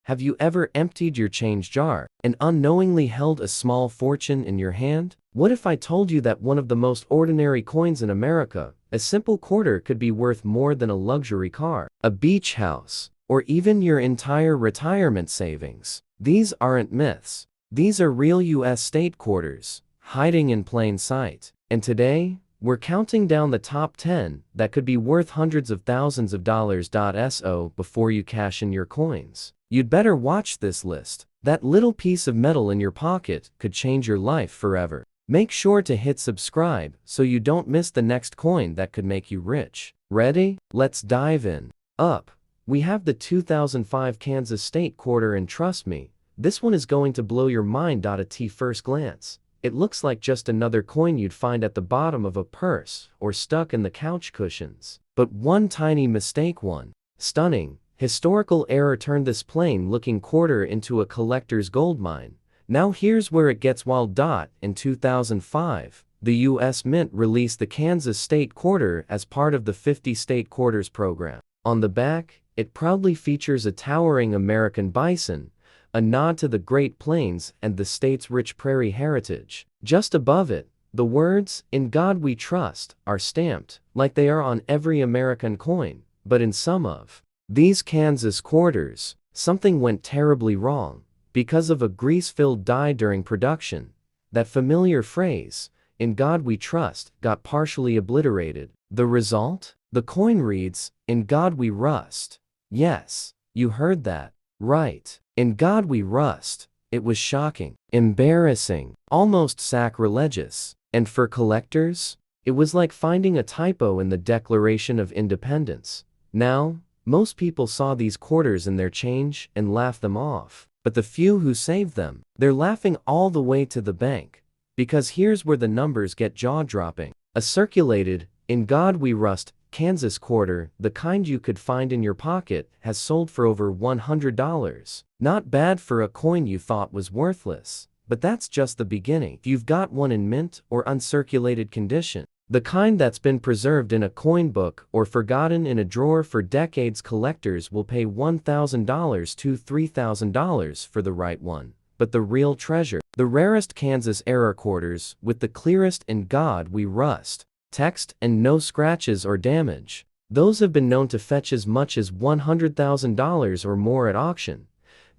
Have you ever emptied your change jar and unknowingly held a small fortune in your hand? What if I told you that one of the most ordinary coins in America, a simple quarter, could be worth more than a luxury car, a beach house, or even your entire retirement savings? These aren't myths. These are real U.S. state quarters, hiding in plain sight. And today, we're counting down the top 10 that could be worth hundreds of thousands of dollars. So before you cash in your coins, you'd better watch this list. That little piece of metal in your pocket could change your life forever. Make sure to hit subscribe so you don't miss the next coin that could make you rich. Ready? Let's dive in. Up, we have the 2005 Kansas State Quarter, and trust me, this one is going to blow your mind. At first glance, it looks like just another coin you'd find at the bottom of a purse or stuck in the couch cushions. But one tiny mistake, one stunning, historical error turned this plain-looking quarter into a collector's goldmine. Now here's where it gets wild. In 2005, the U.S. Mint released the Kansas State Quarter as part of the 50 State Quarters program. On the back, it proudly features a towering American bison, a nod to the Great Plains and the state's rich prairie heritage. Just above it, the words, "In God We Trust," are stamped, like they are on every American coin. But in some of these Kansas quarters, something went terribly wrong. Because of a grease-filled die during production, that familiar phrase, "In God We Trust," got partially obliterated. The result? The coin reads, "In God We Rust." Yes, you heard that right. "In God We Rust." It was shocking, embarrassing, almost sacrilegious. And for collectors, it was like finding a typo in the Declaration of Independence. Now, most people saw these quarters in their change and laughed them off. But the few who saved them, they're laughing all the way to the bank. Because here's where the numbers get jaw-dropping. A circulated, "In God We Rust" Kansas quarter, the kind you could find in your pocket, has sold for over $100. Not bad for a coin you thought was worthless. But that's just the beginning. If you've got one in mint or uncirculated condition, the kind that's been preserved in a coin book or forgotten in a drawer for decades, collectors will pay $1,000 to $3,000 for the right one. But the real treasure, the rarest Kansas-era quarters with the clearest "In God We Rust" text and no scratches or damage, those have been known to fetch as much as $100,000 or more at auction,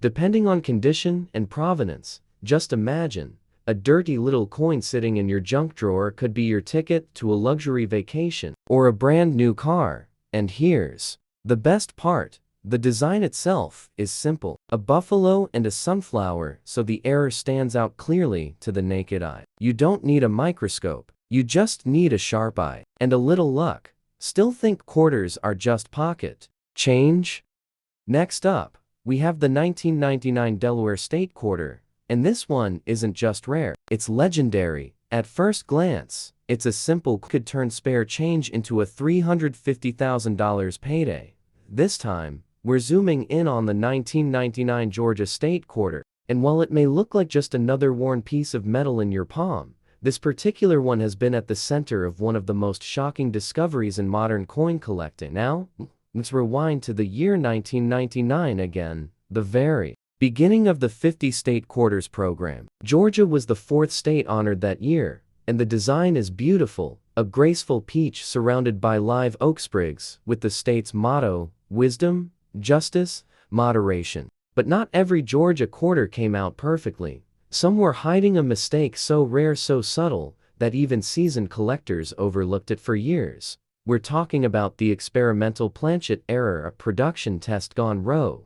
depending on condition and provenance. Just imagine, a dirty little coin sitting in your junk drawer could be your ticket to a luxury vacation or a brand new car. And here's the best part. The design itself is simple. A buffalo and a sunflower, so the error stands out clearly to the naked eye. You don't need a microscope. You just need a sharp eye and a little luck. Still think quarters are just pocket change? Next up, we have the 1999 Delaware State Quarter. And this one isn't just rare, it's legendary. At first glance, it's a simple could turn spare change into a $350,000 payday. This time, we're zooming in on the 1999 Georgia State Quarter. And while it may look like just another worn piece of metal in your palm, this particular one has been at the center of one of the most shocking discoveries in modern coin collecting. Now, let's rewind to the year 1999 again, the very beginning of the 50 State Quarters program. Georgia was the fourth state honored that year, and the design is beautiful, a graceful peach surrounded by live oak sprigs, with the state's motto, wisdom, justice, moderation. But not every Georgia quarter came out perfectly. Some were hiding a mistake so rare, so subtle, that even seasoned collectors overlooked it for years. We're talking about the experimental planchet error, a production test gone rogue.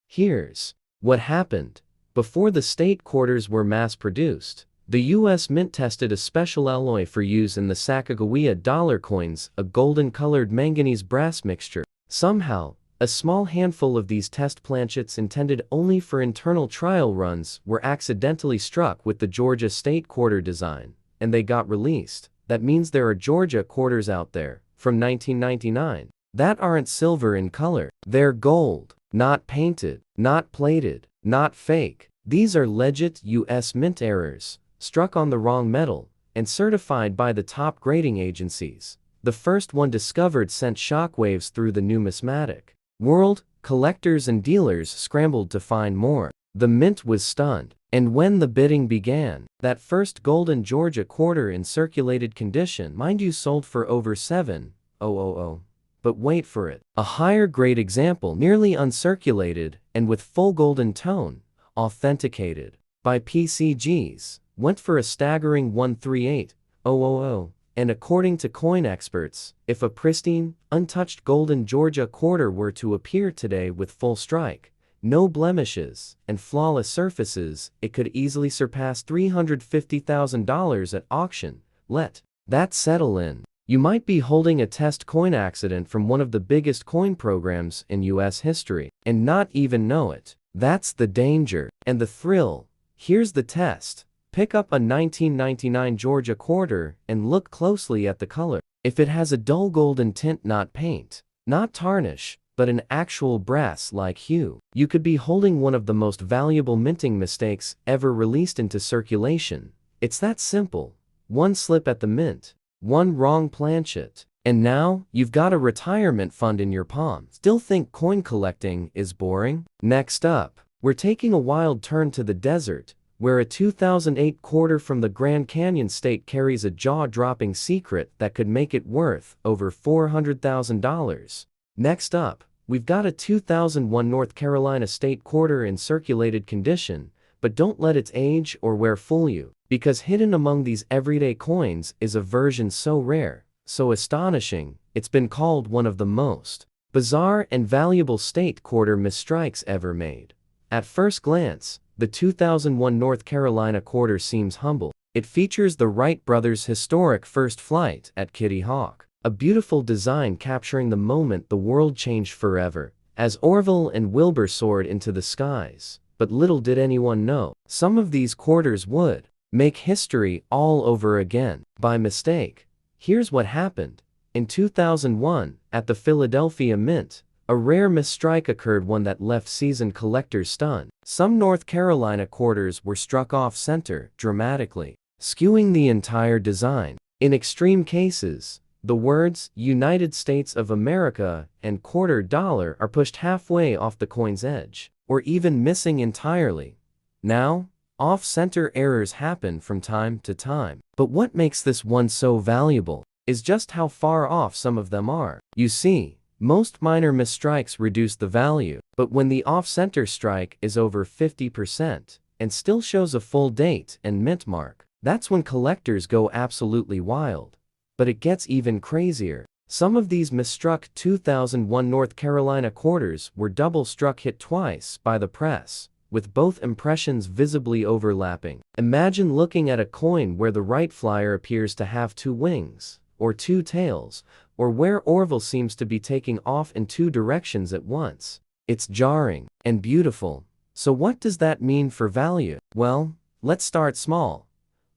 Here's what happened. Before the state quarters were mass-produced, the U.S. Mint tested a special alloy for use in the Sacagawea dollar coins, a golden-colored manganese-brass mixture. Somehow, a small handful of these test planchets intended only for internal trial runs were accidentally struck with the Georgia State Quarter design, and they got released. That means there are Georgia quarters out there, from 1999, that aren't silver in color. They're gold. Not painted, not plated, not fake. These are legit U.S. Mint errors, struck on the wrong metal, and certified by the top grading agencies. The first one discovered sent shockwaves through the numismatic world. Collectors and dealers scrambled to find more. The mint was stunned. And when the bidding began, that first golden Georgia quarter in circulated condition, mind you, sold for over $7,000. But wait for it. A higher grade example, nearly uncirculated and with full golden tone, authenticated by PCGs, went for a staggering $138,000. And according to coin experts, if a pristine, untouched golden Georgia quarter were to appear today with full strike, no blemishes, and flawless surfaces, it could easily surpass $350,000 at auction. Let that settle in. You might be holding a test coin accident from one of the biggest coin programs in US history and not even know it. That's the danger and the thrill. Here's the test. Pick up a 1999 Georgia quarter and look closely at the color. If it has a dull golden tint, not paint, not tarnish, but an actual brass-like hue, you could be holding one of the most valuable minting mistakes ever released into circulation. It's that simple. One slip at the mint, one wrong planchet, and now you've got a retirement fund in your palm. Still think coin collecting is boring? Next up, we're taking a wild turn to the desert, where a 2008 quarter from the Grand Canyon State carries a jaw-dropping secret that could make it worth over $400,000. Next up, we've got a 2001 North Carolina State quarter in circulated condition, but don't let its age or wear fool you, because hidden among these everyday coins is a version so rare, so astonishing, it's been called one of the most bizarre and valuable state quarter misstrikes ever made. At first glance, the 2001 North Carolina quarter seems humble. It features the Wright brothers' historic first flight at Kitty Hawk, a beautiful design capturing the moment the world changed forever, as Orville and Wilbur soared into the skies. But little did anyone know, some of these quarters would make history all over again. By mistake. Here's what happened. In 2001, at the Philadelphia Mint, a rare misstrike occurred, one that left seasoned collectors stunned. Some North Carolina quarters were struck off-center, dramatically skewing the entire design. In extreme cases, the words "United States of America" and "quarter dollar" are pushed halfway off the coin's edge, or even missing entirely. Now, off-center errors happen from time to time. But what makes this one so valuable is just how far off some of them are. You see, most minor misstrikes reduce the value, but when the off-center strike is over 50% and still shows a full date and mint mark, that's when collectors go absolutely wild. But it gets even crazier. Some of these misstruck 2001 North Carolina quarters were double-struck, hit twice by the press, with both impressions visibly overlapping. Imagine looking at a coin where the right flyer appears to have two wings, or two tails, or where Orville seems to be taking off in two directions at once. It's jarring and beautiful. So what does that mean for value? Well, let's start small.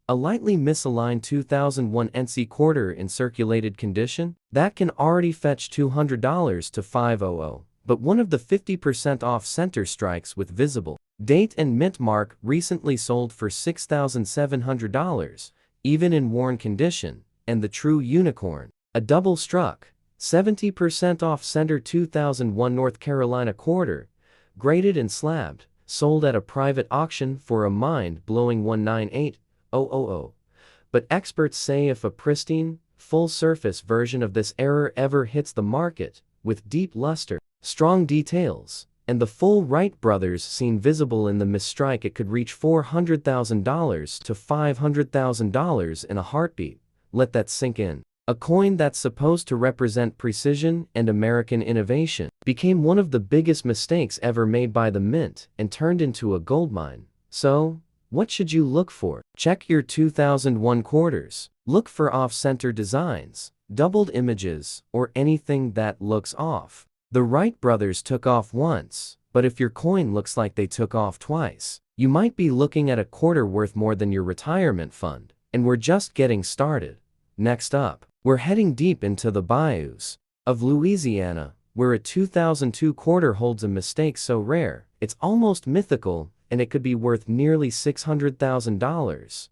A lightly misaligned 2001 NC quarter in circulated condition? That can already fetch $200 to $500, but one of the 50% off-center strikes with visible date and mint mark recently sold for $6,700, even in worn condition, and the true unicorn, a double-struck, 70% off-center 2001 North Carolina quarter, graded and slabbed, sold at a private auction for a mind-blowing $198,000. But experts say if a pristine, full-surface version of this error ever hits the market, with deep luster, strong details, and the full Wright brothers seen visible in the misstrike, it could reach $400,000 to $500,000 in a heartbeat. Let that sink in. A coin that's supposed to represent precision and American innovation became one of the biggest mistakes ever made by the mint and turned into a goldmine. So, what should you look for? Check your 2001 quarters. Look for off-center designs, doubled images, or anything that looks off. The Wright brothers took off once, but if your coin looks like they took off twice, you might be looking at a quarter worth more than your retirement fund. And we're just getting started. Next up, we're heading deep into the bayous of Louisiana, where a 2002 quarter holds a mistake so rare, it's almost mythical, and it could be worth nearly $600,000.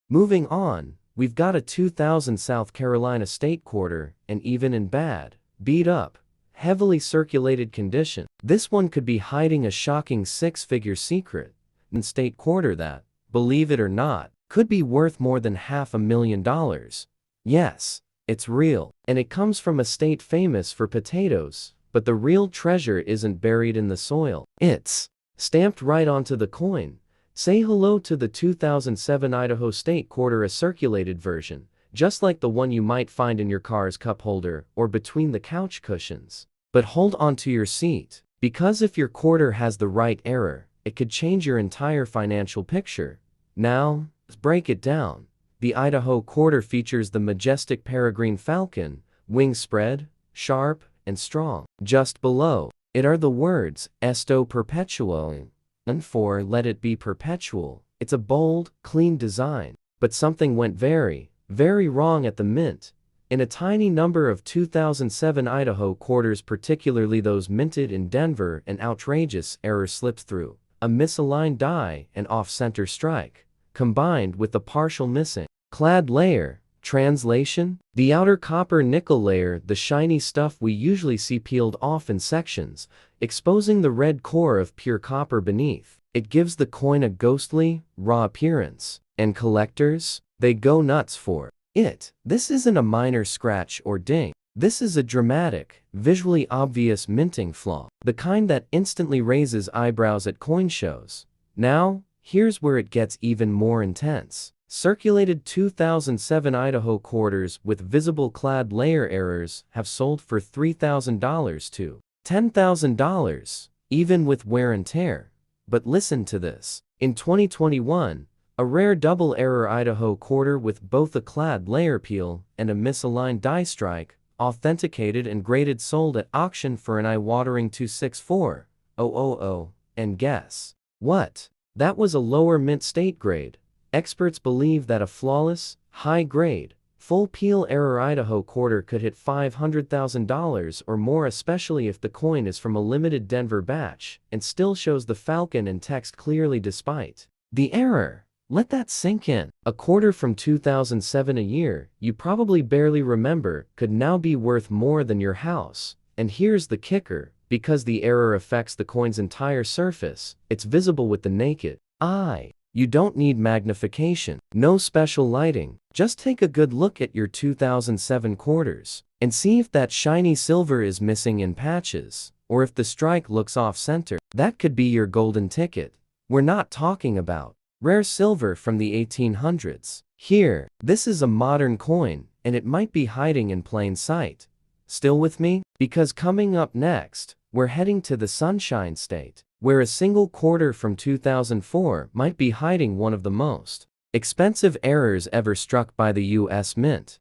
Moving on, we've got a 2000 South Carolina State quarter, and even in bad, beat up, heavily circulated condition, This one could be hiding a shocking six-figure secret. An state quarter that, believe it or not, could be worth more than $500,000. Yes, it's real, and it comes from a state famous for potatoes, but the real treasure isn't buried in the soil. It's stamped right onto the coin. Say hello to the 2007 Idaho State Quarter, a circulated version, just like the one you might find in your car's cup holder or between the couch cushions. But hold on to your seat, because if your quarter has the right error, it could change your entire financial picture. Now, let's break it down. The Idaho quarter features the majestic peregrine falcon, wings spread, sharp, and strong. Just below it are the words, Esto Perpetuo, and for let it be perpetual. It's a bold, clean design. But something went very, very wrong at the mint. In a tiny number of 2007 Idaho quarters, particularly those minted in Denver, an outrageous error slipped through. A misaligned die and off-center strike, combined with the partial missing clad layer. Translation: the outer copper nickel layer, the shiny stuff we usually see peeled off in sections, exposing the red core of pure copper beneath. It gives the coin a ghostly, raw appearance, and collectors, they go nuts for it. This isn't a minor scratch or ding. This is a dramatic, visually obvious minting flaw, the kind that instantly raises eyebrows at coin shows. Now, here's where it gets even more intense. Circulated 2007 Idaho quarters with visible clad layer errors have sold for $3,000 to $10,000, even with wear and tear. But listen to this. In 2021, a rare double error Idaho quarter with both a clad layer peel and a misaligned die strike, authenticated and graded, sold at auction for an eye-watering $264,000. And guess what? That was a lower mint state grade. Experts believe that a flawless, high-grade, full-peel error Idaho quarter could hit $500,000 or more, especially if the coin is from a limited Denver batch and still shows the falcon and text clearly despite the error. Let that sink in. A quarter from 2007, a year you probably barely remember, could now be worth more than your house. And here's the kicker: because the error affects the coin's entire surface, it's visible with the naked eye. You don't need magnification, no special lighting. Just take a good look at your 2007 quarters and see if that shiny silver is missing in patches, or if the strike looks off-center. That could be your golden ticket. We're not talking about rare silver from the 1800s. Here, this is a modern coin, and it might be hiding in plain sight. Still with me? Because coming up next, we're heading to the Sunshine State, where a single quarter from 2004 might be hiding one of the most expensive errors ever struck by the U.S. Mint.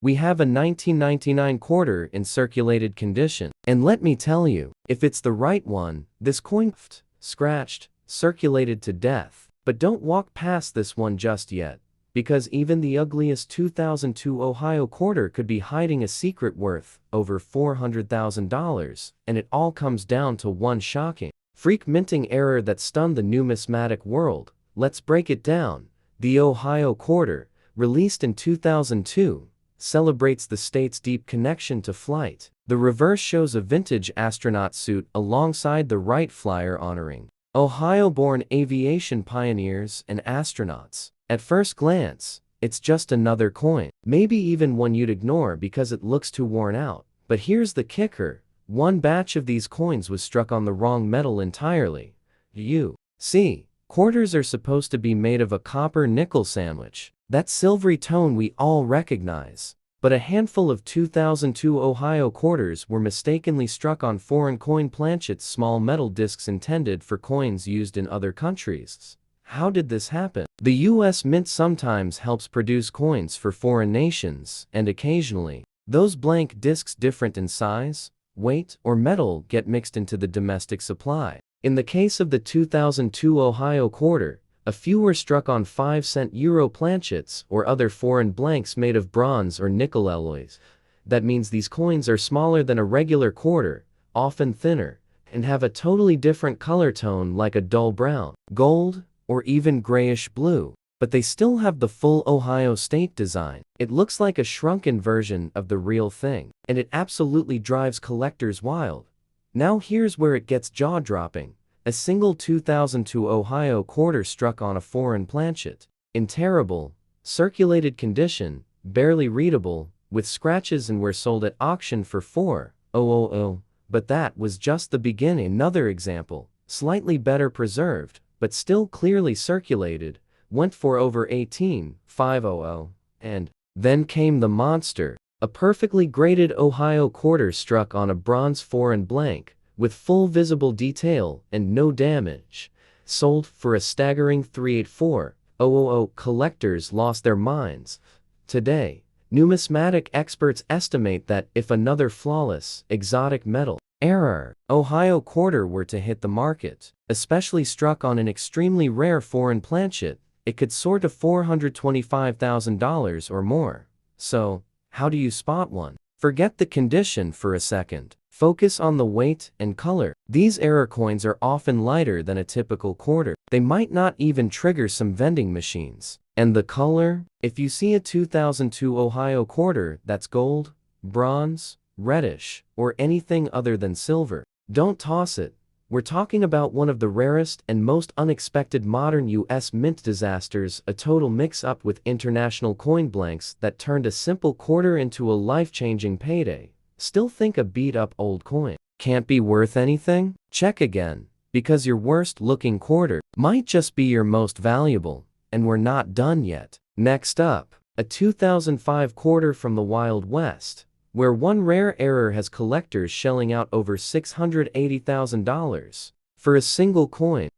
We have a 1999 quarter in circulated condition, and let me tell you, if it's the right one, this coin scratched, circulated to death. But don't walk past this one just yet, because even the ugliest 2002 Ohio quarter could be hiding a secret worth over $400,000, and it all comes down to one shocking, freak minting error that stunned the numismatic world. Let's break it down. The Ohio quarter, released in 2002, celebrates the state's deep connection to flight. The reverse shows a vintage astronaut suit alongside the Wright Flyer, honoring Ohio-born aviation pioneers and astronauts. At first glance, it's just another coin, maybe even one you'd ignore because it looks too worn out. But here's the kicker: one batch of these coins was struck on the wrong metal entirely. You see, quarters are supposed to be made of a copper-nickel sandwich, that silvery tone we all recognize. But a handful of 2002 Ohio quarters were mistakenly struck on foreign coin planchets, small metal discs intended for coins used in other countries. How did this happen? The U.S. Mint sometimes helps produce coins for foreign nations, and occasionally, those blank discs, different in size, weight, or metal, get mixed into the domestic supply. In the case of the 2002 Ohio quarter, a few were struck on 5-cent euro planchets or other foreign blanks made of bronze or nickel alloys. That means these coins are smaller than a regular quarter, often thinner, and have a totally different color tone, like a dull brown, gold, or even grayish blue. But they still have the full Ohio State design. It looks like a shrunken version of the real thing, and it absolutely drives collectors wild. Now here's where it gets jaw-dropping. A single 2002 Ohio quarter struck on a foreign planchet. In terrible, circulated condition, barely readable, with scratches, and were sold at auction for $4,000. But that was just the beginning. Another example, slightly better preserved, but still clearly circulated, went for over $18,500. And then came the monster. A perfectly graded Ohio quarter struck on a bronze foreign blank, with full visible detail and no damage, sold for a staggering $384,000. Collectors lost their minds. Today, numismatic experts estimate that if another flawless, exotic metal, error, Ohio quarter were to hit the market, especially struck on an extremely rare foreign planchet, it could soar to $425,000 or more. So, how do you spot one? Forget the condition for a second. Focus on the weight and color. These error coins are often lighter than a typical quarter. They might not even trigger some vending machines. And the color? If you see a 2002 Ohio quarter that's gold, bronze, reddish, or anything other than silver, don't toss it. We're talking about one of the rarest and most unexpected modern U.S. mint disasters, a total mix-up with international coin blanks that turned a simple quarter into a life-changing payday. Still think a beat-up old coin can't be worth anything? Check again, because your worst-looking quarter might just be your most valuable, and we're not done yet. Next up, a 2005 quarter from the Wild West, where one rare error has collectors shelling out over $680,000 for a single coin.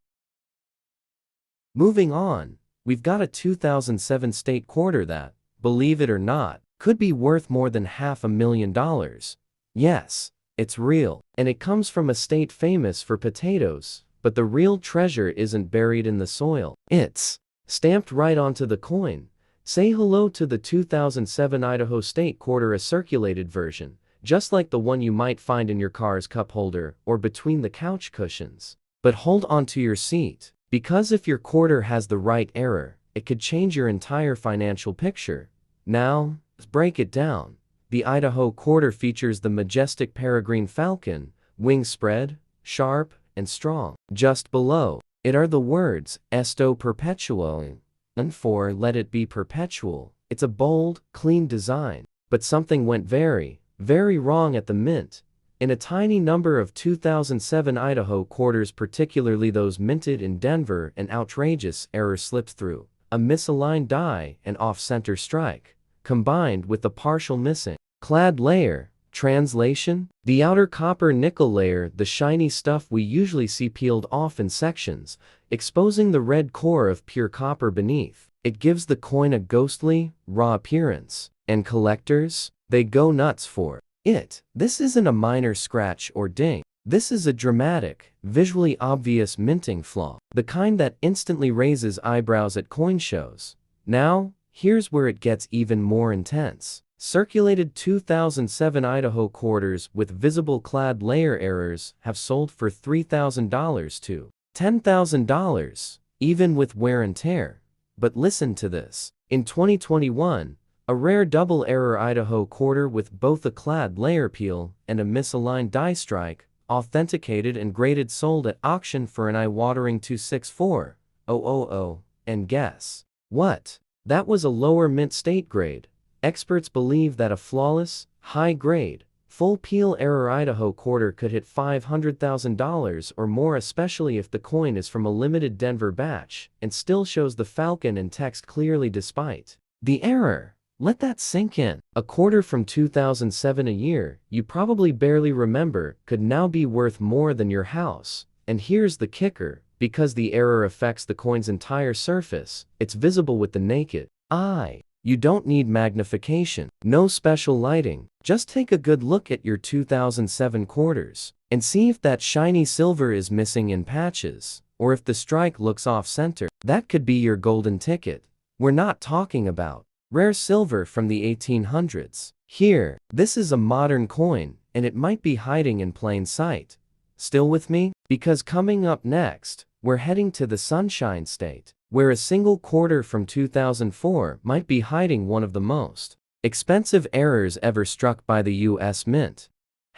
Moving on, we've got a 2007 state quarter that, believe it or not, could be worth more than $500,000. Yes, it's real, and it comes from a state famous for potatoes, but the real treasure isn't buried in the soil. It's stamped right onto the coin. Say hello to the 2007 Idaho State quarter, a circulated version, just like the one you might find in your car's cup holder or between the couch cushions. But hold on to your seat, because if your quarter has the right error, it could change your entire financial picture. Now, let's break it down. The Idaho quarter features the majestic peregrine falcon, wings spread, sharp, and strong. Just below it are the words, Esto Perpetuo, and for let it be perpetual. It's a bold, clean design, but something went very, very wrong at the mint. In a tiny number of 2007 Idaho quarters, particularly those minted in Denver, an outrageous error slipped through. A misaligned die and off-center strike, combined with the partial missing clad layer. Translation: the outer copper nickel layer, the shiny stuff we usually see peeled off in sections, exposing the red core of pure copper beneath. It gives the coin a ghostly, raw appearance, and collectors, they go nuts for it. This isn't a minor scratch or ding. This is a dramatic, visually obvious minting flaw, the kind that instantly raises eyebrows at coin shows. Now, here's where it gets even more intense. Circulated 2007 Idaho quarters with visible clad layer errors have sold for $3,000 to $10,000, even with wear and tear. But listen to this. In 2021, a rare double error Idaho quarter with both a clad layer peel and a misaligned die strike, authenticated and graded, sold at auction for an eye-watering $264,000. And guess what? That was a lower mint state grade. Experts believe that a flawless, high-grade, full-peel error Idaho quarter could hit $500,000 or more, especially if the coin is from a limited Denver batch and still shows the falcon and text clearly despite the error. Let that sink in. A quarter from 2007, a year you probably barely remember, could now be worth more than your house. And here's the kicker: because the error affects the coin's entire surface, it's visible with the naked eye. You don't need magnification, no special lighting. Just take a good look at your 2007 quarters and see if that shiny silver is missing in patches, or if the strike looks off-center. That could be your golden ticket. We're not talking about rare silver from the 1800s. Here, this is a modern coin, and it might be hiding in plain sight. Still with me? Because coming up next, we're heading to the Sunshine State, where a single quarter from 2004 might be hiding one of the most expensive errors ever struck by the U.S. Mint.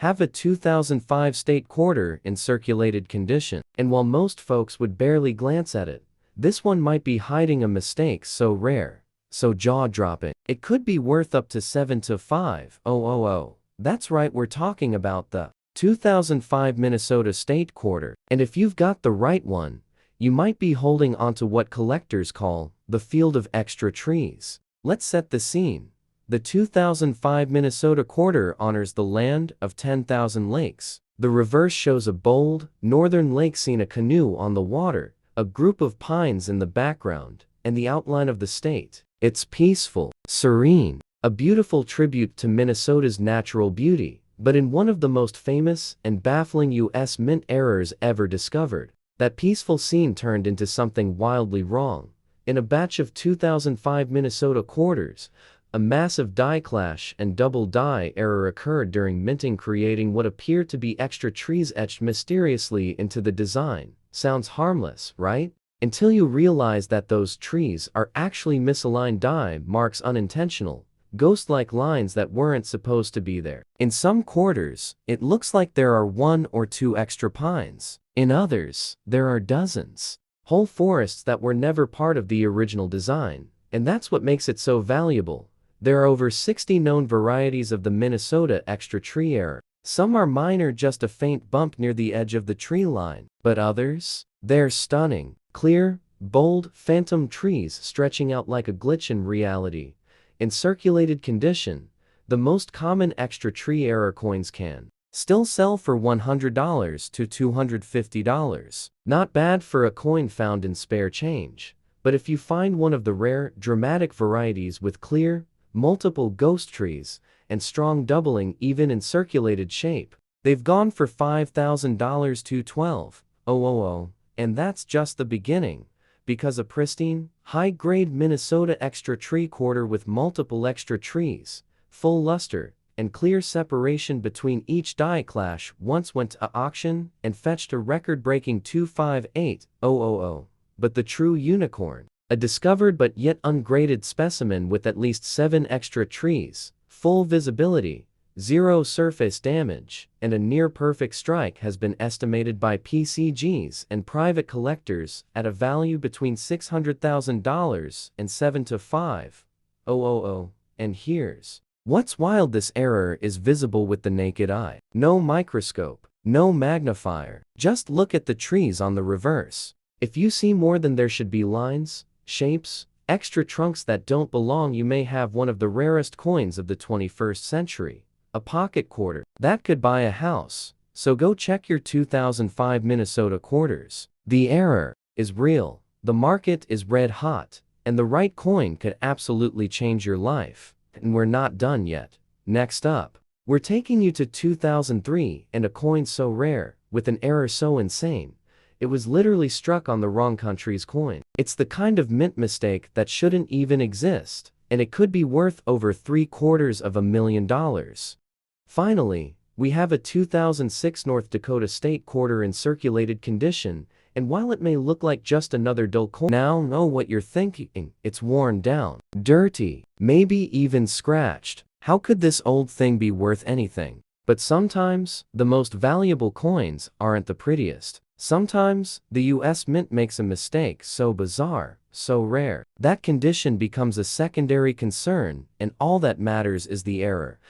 have a 2005 state quarter in circulated condition. And while most folks would barely glance at it, this one might be hiding a mistake so rare, so jaw-dropping, it could be worth up to 7 to 5,000. That's right, we're talking about the 2005 Minnesota state quarter. And if you've got the right one, you might be holding onto what collectors call the field of extra trees. Let's set the scene. The 2005 Minnesota quarter honors the land of 10,000 lakes. The reverse shows a bold, northern lake scene, a canoe on the water, a group of pines in the background, and the outline of the state. It's peaceful, serene, a beautiful tribute to Minnesota's natural beauty, but in one of the most famous and baffling U.S. mint errors ever discovered, that peaceful scene turned into something wildly wrong. In a batch of 2005 Minnesota quarters, a massive die clash and double die error occurred during minting, creating what appeared to be extra trees etched mysteriously into the design. Sounds harmless, right? Until you realize that those trees are actually misaligned die marks, unintentional, ghost-like lines that weren't supposed to be there. In some quarters, it looks like there are 1 or 2 extra pines. In others, there are dozens. Whole forests that were never part of the original design. And that's what makes it so valuable. There are over 60 known varieties of the Minnesota extra tree error. Some are minor, just a faint bump near the edge of the tree line. But others? They're stunning, clear, bold, phantom trees stretching out like a glitch in reality. In circulated condition, the most common extra tree error coins can still sell for $100 to $250. Not bad for a coin found in spare change. But if you find one of the rare, dramatic varieties with clear, multiple ghost trees, and strong doubling even in circulated shape, they've gone for $5,000 to $12,000. And that's just the beginning. Because a pristine, high-grade Minnesota extra tree quarter with multiple extra trees, full luster, and clear separation between each die clash once went to auction and fetched a record-breaking $258,000. But the true unicorn, a discovered but yet ungraded specimen with at least 7 extra trees, full visibility, 0 surface damage, and a near-perfect strike, has been estimated by PCGs and private collectors at a value between $600,000 and 7 to 5,000. And here's what's wild: this error is visible with the naked eye. No microscope, no magnifier. Just look at the trees on the reverse. If you see more than there should be lines, shapes, extra trunks that don't belong, you may have one of the rarest coins of the 21st century. A pocket quarter that could buy a house. So go check your 2005 Minnesota quarters. The error is real, the market is red hot, and the right coin could absolutely change your life. And we're not done yet. Next up, we're taking you to 2003 and a coin so rare, with an error so insane, it was literally struck on the wrong country's coin. It's the kind of mint mistake that shouldn't even exist, and it could be worth over $750,000. Finally, we have a 2006 North Dakota state quarter in circulated condition, and while it may look like just another dull coin, now know what you're thinking. It's worn down, dirty, maybe even scratched. How could this old thing be worth anything? But sometimes, the most valuable coins aren't the prettiest. Sometimes, the US Mint makes a mistake so bizarre, so rare, that condition becomes a secondary concern, and all that matters is the error.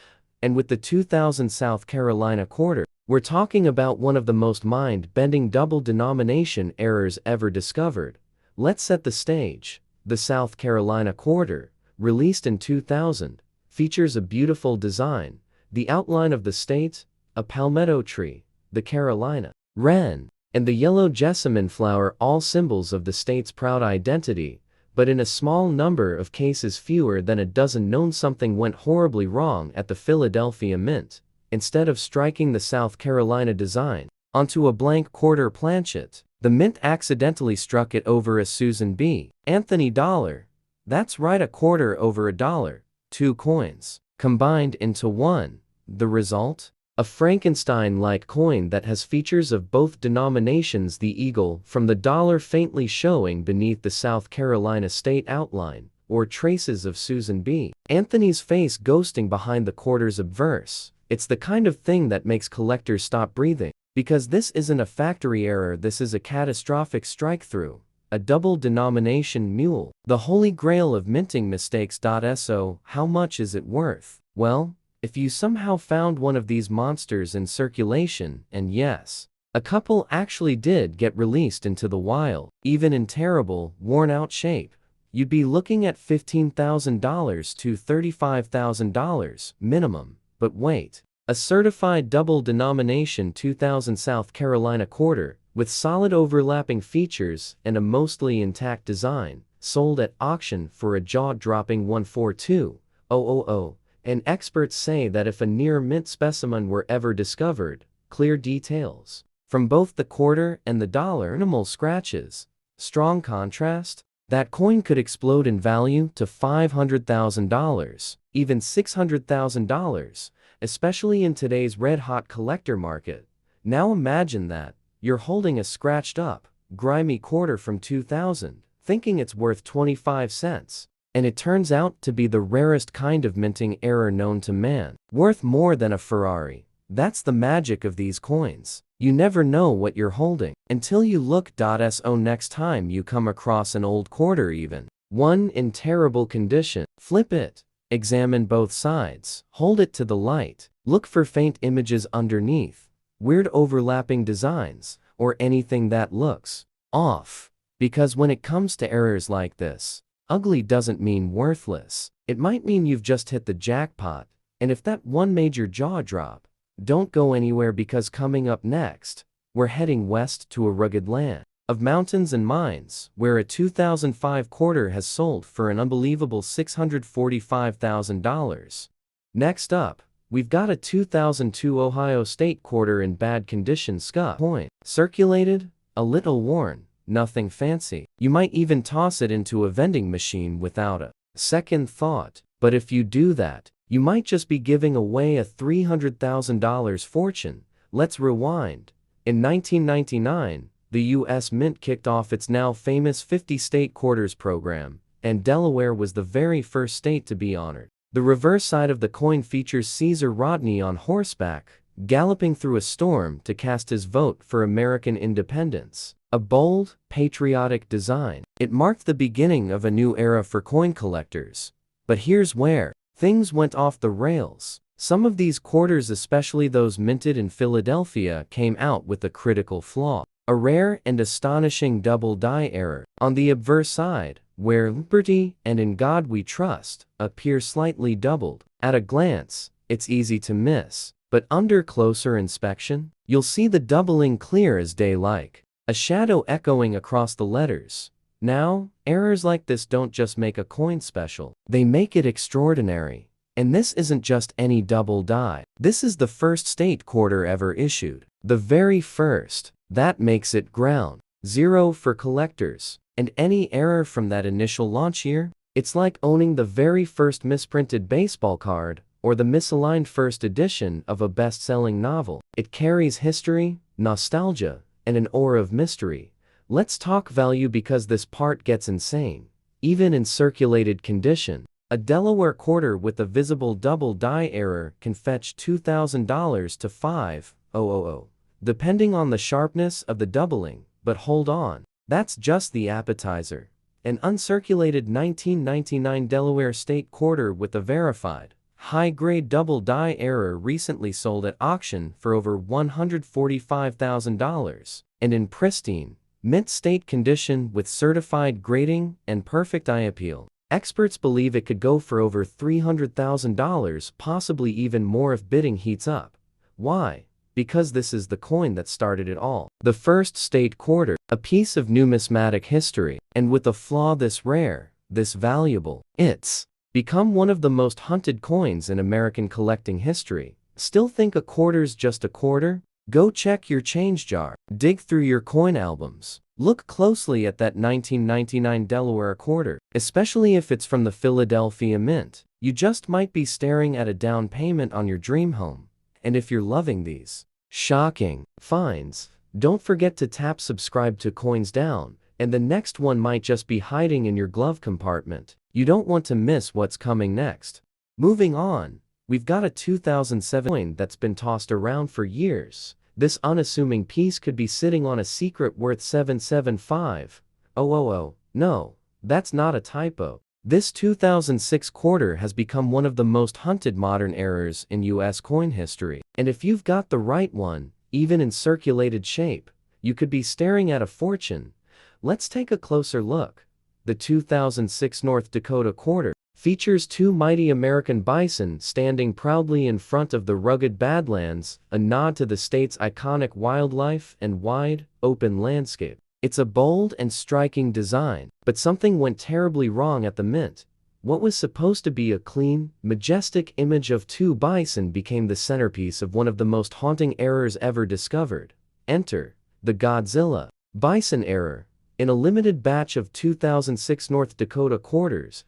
And with the 2000 South Carolina quarter, we're talking about one of the most mind-bending double denomination errors ever discovered. Let's set the stage. The South Carolina quarter, released in 2000, features a beautiful design, the outline of the state, a palmetto tree, the Carolina wren, and the yellow jessamine flower, all symbols of the state's proud identity. But in a small number of cases, fewer than a dozen known, something went horribly wrong at the Philadelphia Mint. Instead of striking the South Carolina design onto a blank quarter planchet, the Mint accidentally struck it over a Susan B. Anthony dollar. That's right, a quarter over a dollar. 2 coins combined into one. The result? A Frankenstein-like coin that has features of both denominations, the eagle from the dollar faintly showing beneath the South Carolina state outline, or traces of Susan B. Anthony's face ghosting behind the quarter's obverse, It's the kind of thing that makes collectors stop breathing. Because this isn't a factory error, this is a catastrophic strike-through. A double denomination mule. The holy grail of minting mistakes. So, how much is it worth? Well, if you somehow found one of these monsters in circulation, and yes, a couple actually did get released into the wild, even in terrible, worn-out shape, you'd be looking at $15,000 to $35,000 minimum. But wait. A certified double denomination 2000 South Carolina quarter, with solid overlapping features and a mostly intact design, sold at auction for a jaw-dropping $142,000, and experts say that if a near-mint specimen were ever discovered, clear details from both the quarter and the dollar, minimal scratches, strong contrast, that coin could explode in value to $500,000, even $600,000, especially in today's red-hot collector market. Now imagine that. You're holding a scratched-up, grimy quarter from 2000, thinking it's worth 25 cents. And it turns out to be the rarest kind of minting error known to man. Worth more than a Ferrari. That's the magic of these coins. You never know what you're holding until you look. So next time you come across an old quarter, even one in terrible condition, flip it. Examine both sides. Hold it to the light. Look for faint images underneath, weird overlapping designs, or anything that looks off. Because when it comes to errors like this, ugly doesn't mean worthless. It might mean you've just hit the jackpot. And if that one made your jaw drop, don't go anywhere, because coming up next, we're heading west to a rugged land of mountains and mines, where a 2005 quarter has sold for an unbelievable $645,000. Next up, we've got a 2002 Ohio State quarter in bad condition scuff coin. Circulated, a little worn, nothing fancy. You might even toss it into a vending machine without a second thought. But if you do that, you might just be giving away a $300,000 fortune. Let's rewind. In 1999, the U.S. Mint kicked off its now famous 50-state quarters program, and Delaware was the very first state to be honored. The reverse side of the coin features Caesar Rodney on horseback, galloping through a storm to cast his vote for American independence. A bold, patriotic design. It marked the beginning of a new era for coin collectors. But here's where things went off the rails. Some of these quarters, especially those minted in Philadelphia, came out with a critical flaw. A rare and astonishing double die error. On the obverse side, where Liberty and In God We Trust appear slightly doubled. At a glance, it's easy to miss. But under closer inspection, you'll see the doubling clear as day, like a shadow echoing across the letters. Now, errors like this don't just make a coin special, they make it extraordinary. And this isn't just any double die. This is the first state quarter ever issued. The very first. That makes it ground zero for collectors. And any error from that initial launch year? It's like owning the very first misprinted baseball card, or the misaligned first edition of a best-selling novel. It carries history, nostalgia, and an aura of mystery. Let's talk value, because this part gets insane. Even in circulated condition, a Delaware quarter with a visible double die error can fetch $2,000 to $5,000, depending on the sharpness of the doubling. But hold on, that's just the appetizer. An uncirculated 1999 Delaware State quarter with a verified, high-grade double die error recently sold at auction for over $145,000, and in pristine, mint state condition with certified grading and perfect eye appeal. Experts believe it could go for over $300,000, possibly even more if bidding heats up. Why? Because this is the coin that started it all. The first state quarter, a piece of numismatic history, and with a flaw this rare, this valuable, it's become one of the most hunted coins in American collecting history. Still think a quarter's just a quarter? Go check your change jar. Dig through your coin albums. Look closely at that 1999 Delaware quarter, especially if it's from the Philadelphia Mint. You just might be staring at a down payment on your dream home. And if you're loving these shocking finds, don't forget to tap subscribe to Coins Down, and the next one might just be hiding in your glove compartment. You don't want to miss what's coming next. Moving on, We've got a 2007 coin that's been tossed around for years. This unassuming piece could be sitting on a secret worth 775. Oh, no, that's not a typo. This 2006 quarter has become one of the most hunted modern errors in US coin history. And if you've got the right one, even in circulated shape, you could be staring at a fortune. Let's take a closer look. The 2006 North Dakota quarter features two mighty American bison standing proudly in front of the rugged Badlands, a nod to the state's iconic wildlife and wide, open landscape. It's a bold and striking design, but something went terribly wrong at the mint. What was supposed to be a clean, majestic image of two bison became the centerpiece of one of the most haunting errors ever discovered. Enter the Godzilla bison error. In a limited batch of 2006 North Dakota quarters,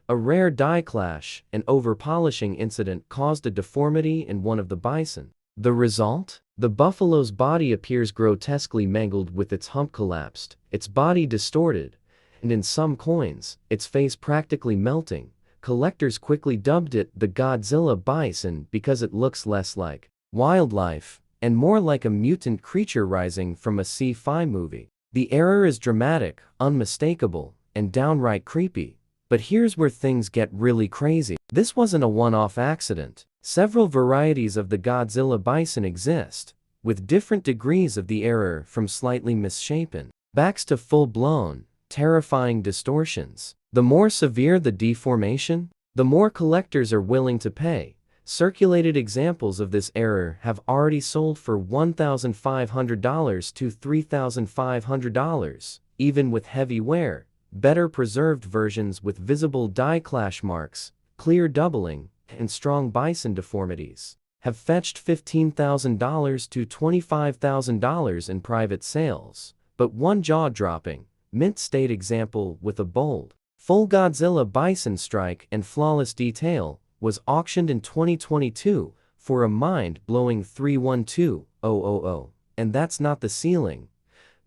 a rare die clash and over-polishing incident caused a deformity in one of the bison. The result? The buffalo's body appears grotesquely mangled with its hump collapsed, its body distorted, and in some coins, its face practically melting. Collectors quickly dubbed it the Godzilla bison because it looks less like wildlife and more like a mutant creature rising from a sci-fi movie. The error is dramatic, unmistakable, and downright creepy. But here's where things get really crazy. This wasn't a one-off accident. Several varieties of the Godzilla bison exist, with different degrees of the error from slightly misshapen backs to full-blown, terrifying distortions. The more severe the deformation, the more collectors are willing to pay. Circulated examples of this error have already sold for $1,500 to $3,500, even with heavy wear. Better preserved versions with visible die clash marks, clear doubling, and strong bison deformities have fetched $15,000 to $25,000 in private sales. But one jaw-dropping, mint-state example with a bold, full Godzilla bison strike and flawless detail was auctioned in 2022 for a mind-blowing $312,000. And that's not the ceiling.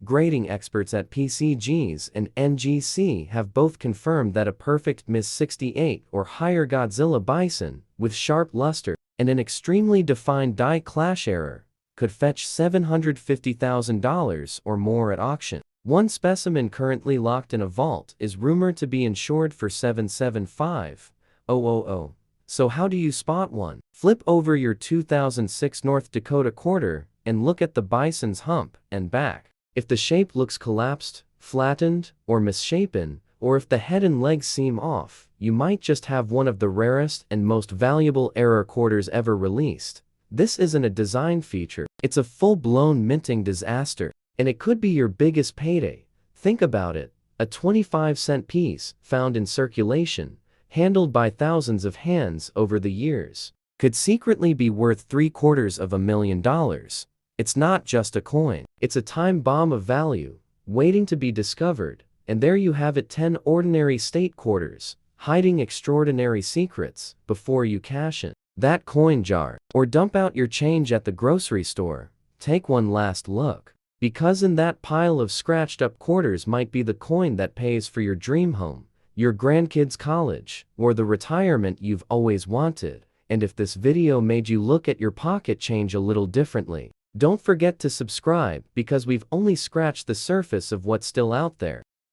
Grading experts at PCGs and NGC have both confirmed that a perfect Ms. 68 or higher Godzilla bison, with sharp luster and an extremely defined die clash error, could fetch $750,000 or more at auction. One specimen currently locked in a vault is rumored to be insured for $775,000. So how do you spot one? Flip over your 2006 North Dakota quarter and look at the bison's hump and back. If the shape looks collapsed, flattened, or misshapen, or if the head and legs seem off, you might just have one of the rarest and most valuable error quarters ever released. This isn't a design feature, it's a full-blown minting disaster, and it could be your biggest payday. Think about it, a 25-cent piece, found in circulation, handled by thousands of hands over the years, could secretly be worth $750,000. It's not just a coin. It's a time bomb of value, waiting to be discovered. And there you have it, 10 ordinary state quarters, hiding extraordinary secrets before you cash in that coin jar or dump out your change at the grocery store. Take one last look, because in that pile of scratched up quarters might be the coin that pays for your dream home, your grandkids' college, or the retirement you've always wanted. And if this video made you look at your pocket change a little differently, don't forget to subscribe, because we've only scratched the surface of what's still out there.